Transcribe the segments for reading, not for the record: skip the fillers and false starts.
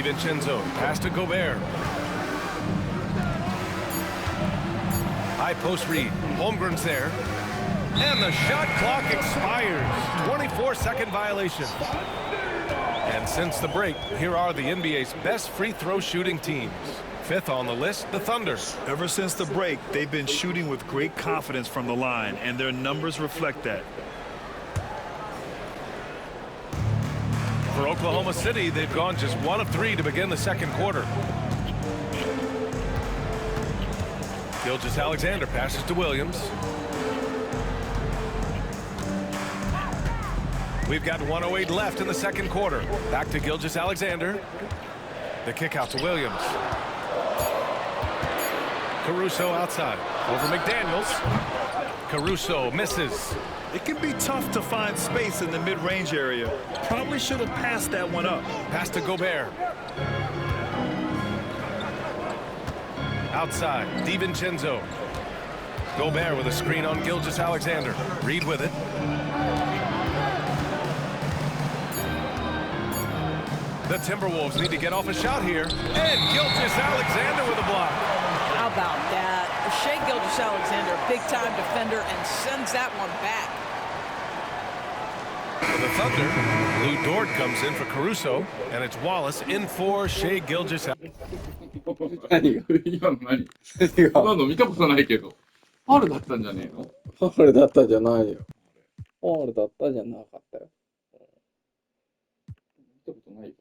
DiVincenzo, pass to Gobert. High post read. Holmgren's there. And the shot clock expires. 24-second violation. And since the break, here are the NBA's best free throw shooting teams. Fifth on the list, the Thunder. Ever since the break, they've been shooting with great confidence from the line, and their numbers reflect that. For Oklahoma City, they've gone just 1 of 3 to begin the second quarter. Gilgeous-Alexander passes to Williams. We've got 1:08 left in the second quarter. Back to Gilgeous-Alexander. The kick out to Williams. Caruso outside. Over McDaniels. Caruso misses. It can be tough to find space in the mid-range area. Probably should have passed that one up. Pass to Gobert. Outside, DiVincenzo. Gobert with a screen on Gilgeous-Alexander. Reed with it. The Timberwolves need to get off a shot here. And Gilgeous-Alexander with a block. How about that? Shai Gilgeous-Alexander, big-time defender, and sends that one back. For the Thunder, Lou Dort comes in for Caruso, and it's Wallace in for Shai Gilgeous-Alexander. 何が今の何こんなの見たことないけど。ファウルだったんじゃねえの？ファウルだったじゃないよ。ファウルだったじゃなかったよ。見たことないよ。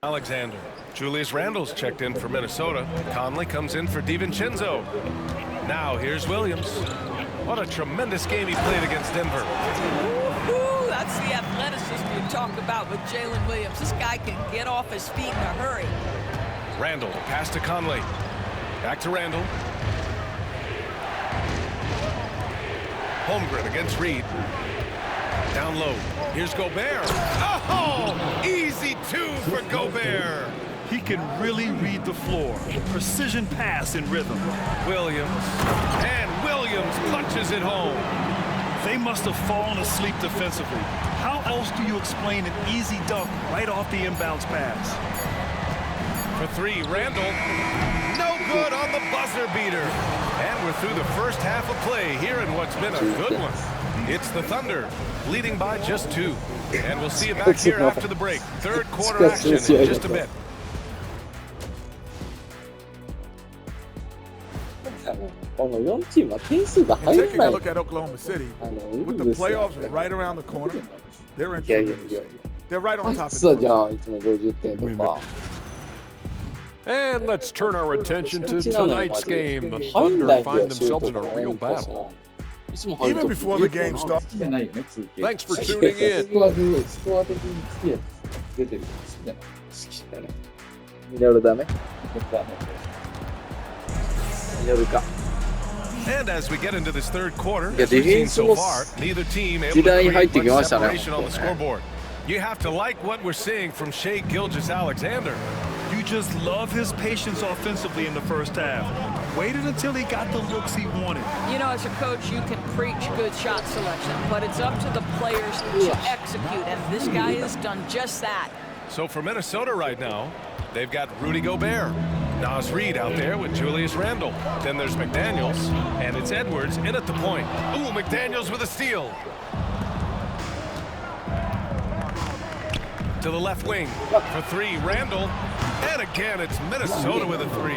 Alexander. Julius Randle's checked in for Minnesota. Conley comes in for DiVincenzo. Now here's Williams. What a tremendous game he played against Denver. Ooh, that's the athleticism you talked about with Jalen Williams. This guy can get off his feet in a hurry. Randle, pass to Conley. Back to Randle. Holmgren against Reed. Down low. Here's Gobert. Oh, easy two for Gobert. He can really read the floor. Precision pass in rhythm. Williams. And Williams punches it home. They must have fallen asleep defensively. How else do you explain an easy dunk right off the inbounds pass? For three, Randle. No good on the buzzer beater. And we're through the first half of play here in what's been a good one. It's the Thunder, leading by just 2. And we'll see you back here after the break. Third quarter action in just a bit. Taking a look at Oklahoma City, with the playoffs right around the corner, they're in tremendous shape. They're right on top of it. And let's turn our attention to tonight's game. The Thunder find themselves in a real battle. Even before the game starts. Thanks for tuning in. And as we get into this third quarter, as we've seen so far, neither team able to create much separation on the scoreboard. You have to like what we're seeing from Shai Gilgeous-Alexander. You just love his patience offensively in the first half. Waited until he got the looks he wanted. You know, as a coach, you can preach good shot selection, but it's up to the players to execute, and this guy has done just that. So for Minnesota right now, they've got Rudy Gobert. Naz Reid out there with Julius Randle. Then there's McDaniels, and it's Edwards in at the point. Ooh, McDaniels with a steal. To the left wing for three, Randle. And again, it's Minnesota with a 3.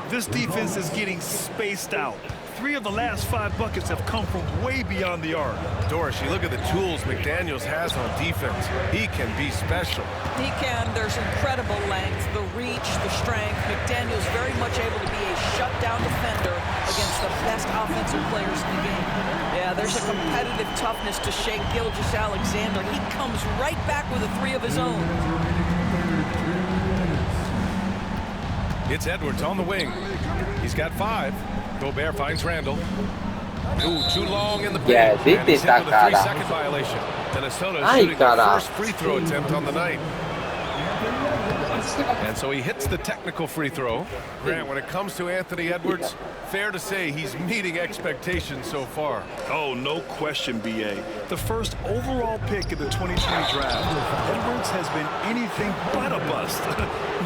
This defense is getting spaced out. 3 of the last 5 buckets have come from way beyond the arc. Doris, you look at the tools McDaniels has on defense. He can be special. He can. There's incredible length, the reach, the strength. McDaniels very much able to be a shutdown defender against the best offensive players in the game. Yeah, there's a competitive toughness to Shai Gilgeous-Alexander. He comes right back with a 3 of his own. It's Edwards on the wing. He's got 5. Gobert finds Randle. Ooh, too long in the paint. And he's hit with a 3-second violation. Minnesota shooting their first free throw attempt on the night. And so he hits the technical free throw. Grant, when it comes to Anthony Edwards, fair to say he's meeting expectations so far. Oh, no question, B.A. The first overall pick in the 2020 draft, Edwards has been anything but a bust.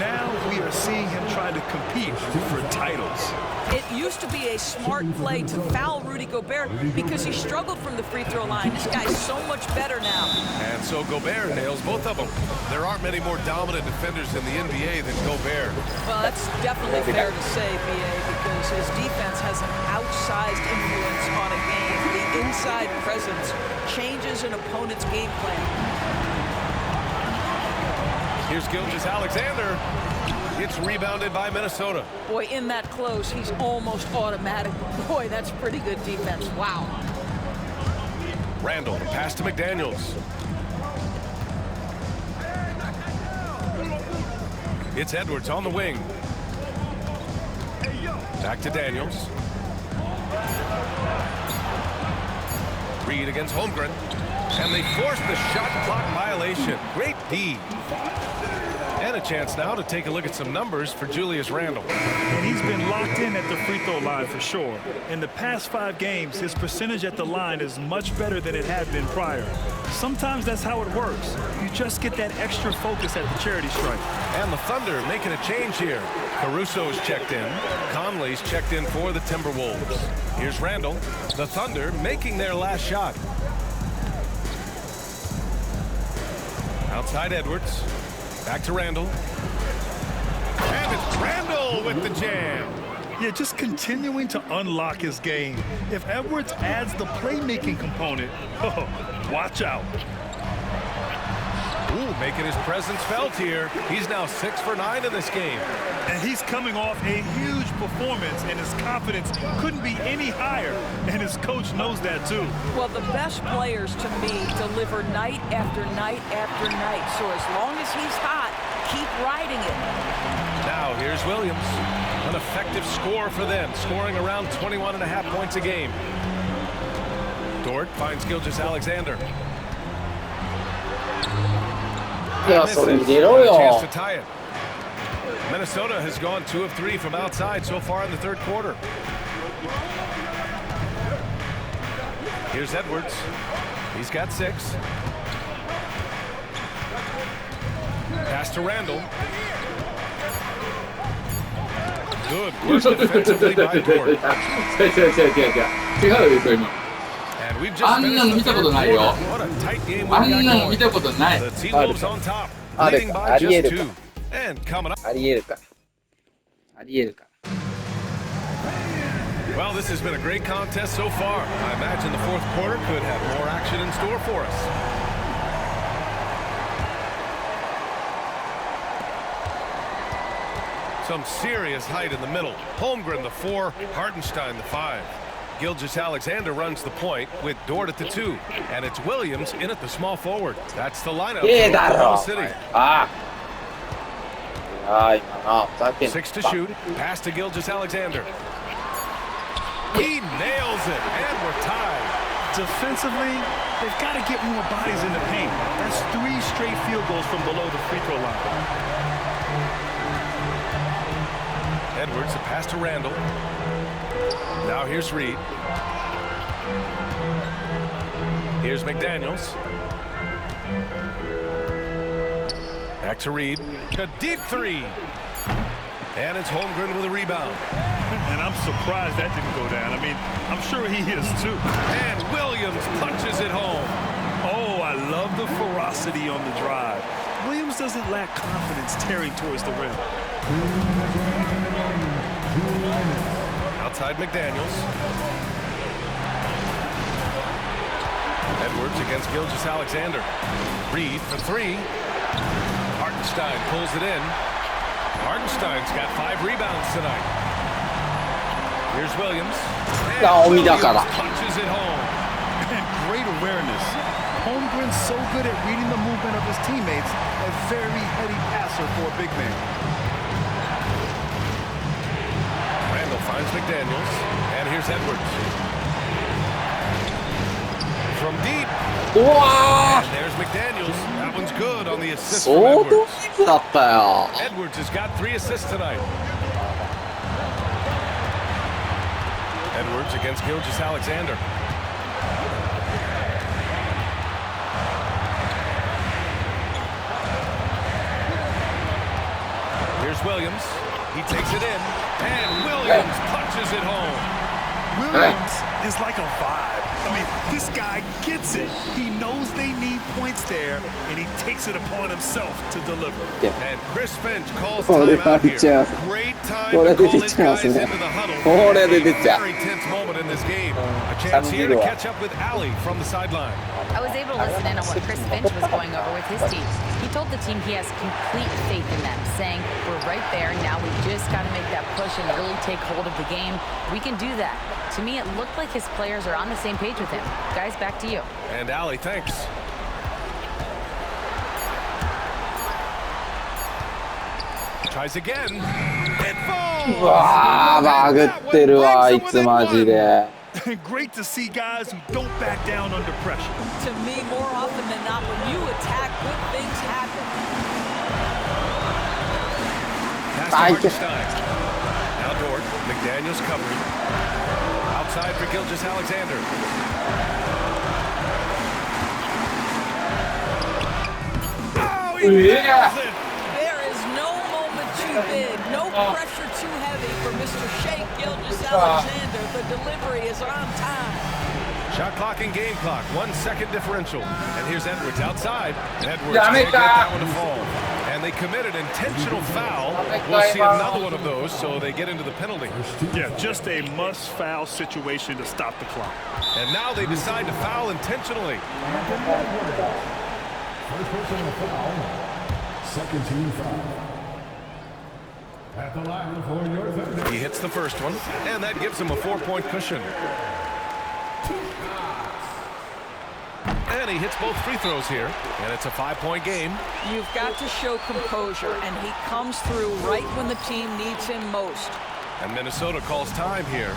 Now we are seeing him trying to compete for titles. It used to be a smart play to foul Rudy Gobert because he struggled from the free throw line. This guy's so much better now. And so Gobert nails both of them. There aren't many more dominant defenders in the NBA than Gobert. Well, that's definitely fair to say, B.A., because his defense has an outsized influence on a game. The inside presence changes an opponent's game plan. Here's Gilgeous-Alexander. It's rebounded by Minnesota. Boy, in that close, he's almost automatic. Boy, that's pretty good defense. Wow. Randall, pass to McDaniels. It's Edwards on the wing. Back to Daniels. Reed against Holmgren. And they force the shot clock violation. Great D. And a chance now to take a look at some numbers for Julius Randle. And he's been locked in at the free throw line for sure. In the past 5 games, his percentage at the line is much better than it had been prior. Sometimes that's how it works. You just get that extra focus at the charity stripe. And the Thunder making a change here. Caruso's checked in. Conley's checked in for the Timberwolves. Here's Randall. The Thunder making their last shot. Outside Edwards. Back to Randall. And it's Randall with the jam. Yeah, just continuing to unlock his game. If Edwards adds the playmaking component, oh, watch out. Ooh, making his presence felt here. He's now 6 for 9 in this game. And he's coming off a huge performance, and his confidence couldn't be any higher. And his coach knows that, too. Well, the best players, to me, deliver night after night after night. So as long as he's hot, keep riding it. Now, here's Williams. An effective score for them, scoring around 21.5 points a game. Dort finds Gilgeous-Alexander. Chance to tie it. Minnesota has gone 2 of 3 from outside so far in the third quarter. Here's Edwards. He's got 6. Pass to Randall. Good work defensively by Dort. And we've just finished the third quarter. What a tight game we've got going. The T-Wolves on top, leading by just 2. And coming up. Well, this has been a great contest so far. I imagine the fourth quarter could have more action in store for us. Some serious height in the middle. Holmgren, the 4, Hartenstein, the 5. Gilgeous-Alexander runs the point with Dort at the 2. And it's Williams in at the small forward. That's the lineup for Oklahoma City. 6 to shoot. Pass to Gilgeous-Alexander. He nails it, and we're tied. Defensively, they've got to get more bodies in the paint. That's 3 straight field goals from below the free throw line. Edwards, a pass to Randall. Now here's Reed. Here's McDaniels. Back to Reed. A deep 3. And it's Holmgren with a rebound. And I'm surprised that didn't go down. I mean, I'm sure he is too. And Williams punches it home. Oh, I love the ferocity on the drive. Williams doesn't lack confidence tearing towards the rim. Outside McDaniels. Edwards against Gilgeous-Alexander. Reed for 3. Hartenstein pulls it in. Hartenstein's got 5 rebounds tonight. Here's Williams. And Williams punches it home. And great awareness. Holmgren's so good at reading the movement of his teammates. A very heady passer for a big man. Randall finds McDaniels. And here's Edwards. from deep. うわ And there's McDaniels. That one's good on the ー assist from 相当 Edwards. キープだったよ。 Edwards has got 3 assists tonight. Edwards against Gilgeous-Alexander. Here's Williams. He takes it in, and Williams punches it home. Williams is like a vibe. I mean, this guy gets it. He knows they need points there, and he takes it upon himself to deliver. And Chris Finch calls これ time は out 出 here. ちゃう。 Great time これ to 出 call て his きま guys すね。 into the huddle. これ A 出てきちゃう。 very tense moment in this game. A chance here to catch up with Allie from the sideline. I was able to listen in on what Chris Finch was going over with his team. He told the team he has complete faith in them, saying, we're right there, now we just got to make that push and really take hold of the game. We can do that. To me, it looked like his players are on the same page with him. Guys, back to you. And Allie, thanks. Tries again. It う falls. わー、バグってるわ、あいつマジで。 Great to see guys who don't back down under pressure. To me, more often than not, when you attack, good things happen. Pass to Hartenstein. Now Dort. McDaniels covering. Outside for Gilgeous-Alexander. Oh, he nails it. There is no moment too big, no pressure too heavy for Mr. Shake Gilgeous-Alexander. The delivery is on time. Shot clock and game clock, 1 second differential. And here's Edwards outside. Edwards Yeah, can't make get that that. one to fall. And they committed intentional foul. We'll see another one of those, so they get into the penalty. Yeah, just a must-foul situation to stop the clock. And now they decide to foul intentionally. First personal foul. Second team foul. At the line for your Thunder. He hits the first one, and that gives him a 4-point cushion. And he hits both free throws here, and it's a 5-point game. You've got to show composure, and he comes through right when the team needs him most. And Minnesota calls time here.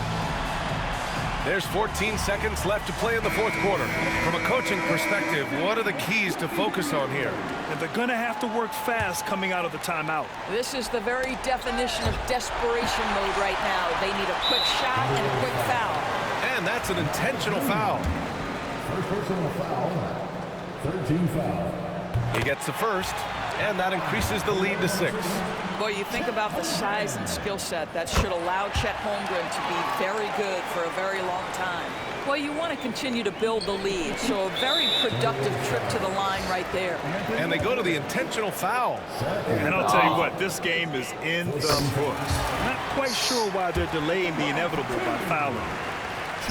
There's 14 seconds left to play in the fourth quarter. From a coaching perspective, what are the keys to focus on here? And they're going to have to work fast coming out of the timeout. This is the very definition of desperation mode right now. They need a quick shot and a quick foul. And that's an intentional foul. First personal foul. Third team foul. He gets the first, and that increases the lead to 6. Boy, you think about the size and skill set that should allow Chet Holmgren to be very good for a very long time. Well, you want to continue to build the lead, so a very productive trip to the line right there. And they go to the intentional foul. And I'll tell you what, this game is in the books. Not quite sure why they're delaying the inevitable by fouling.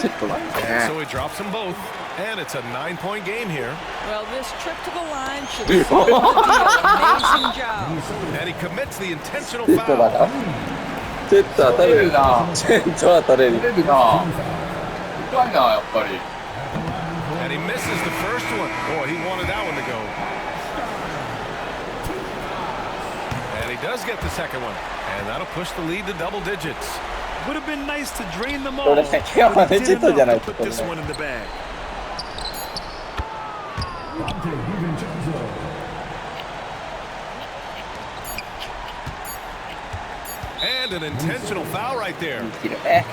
And so he drops them both, and it's a 9-point game here. Well, this trip to the line should be the deal. Amazing job. And he commits the intentional チェットだか foul. ら。チェット当たれる。チェット当たれる。出るな。深いな、やっぱり。 And he misses the first one. Boy, he wanted that one to go. And he does get the second one. And that'll push the lead to double digits. Would have been nice to drain them all, これ but いや he チェ did ットじゃない enough to put this one in the bag. Dante DiVincenzo. And an intentional foul right there. できるね。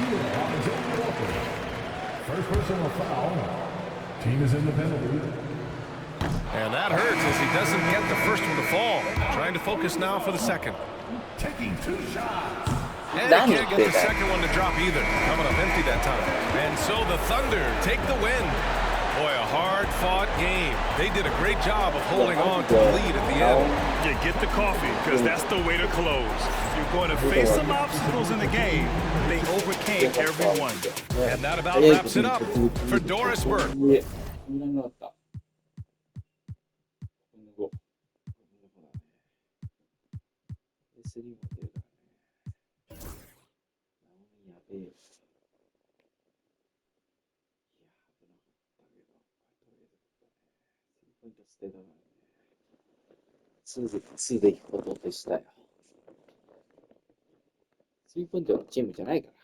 First personal foul. Team is in the penalty. And that hurts as he doesn't get the first one to fall. Trying to focus now for the second. Taking 2 shots. And he can't get the second one to drop either. Coming up empty that time. And so the Thunder take the win. Boy, a hard-fought game. They did a great job of holding on to the lead at the end. Yeah, get the coffee, because that's the way to close. You're going to face some obstacles in the game. They overcame every one. And that about wraps it up for Doris Burke. いえ、いらなかった。S3 持ってるからね。やべえよ。いや、危なかったけど、とりあえずスリーポイント捨てたからね。2で行くことでしたよ。スリーポイントのチームじゃないから。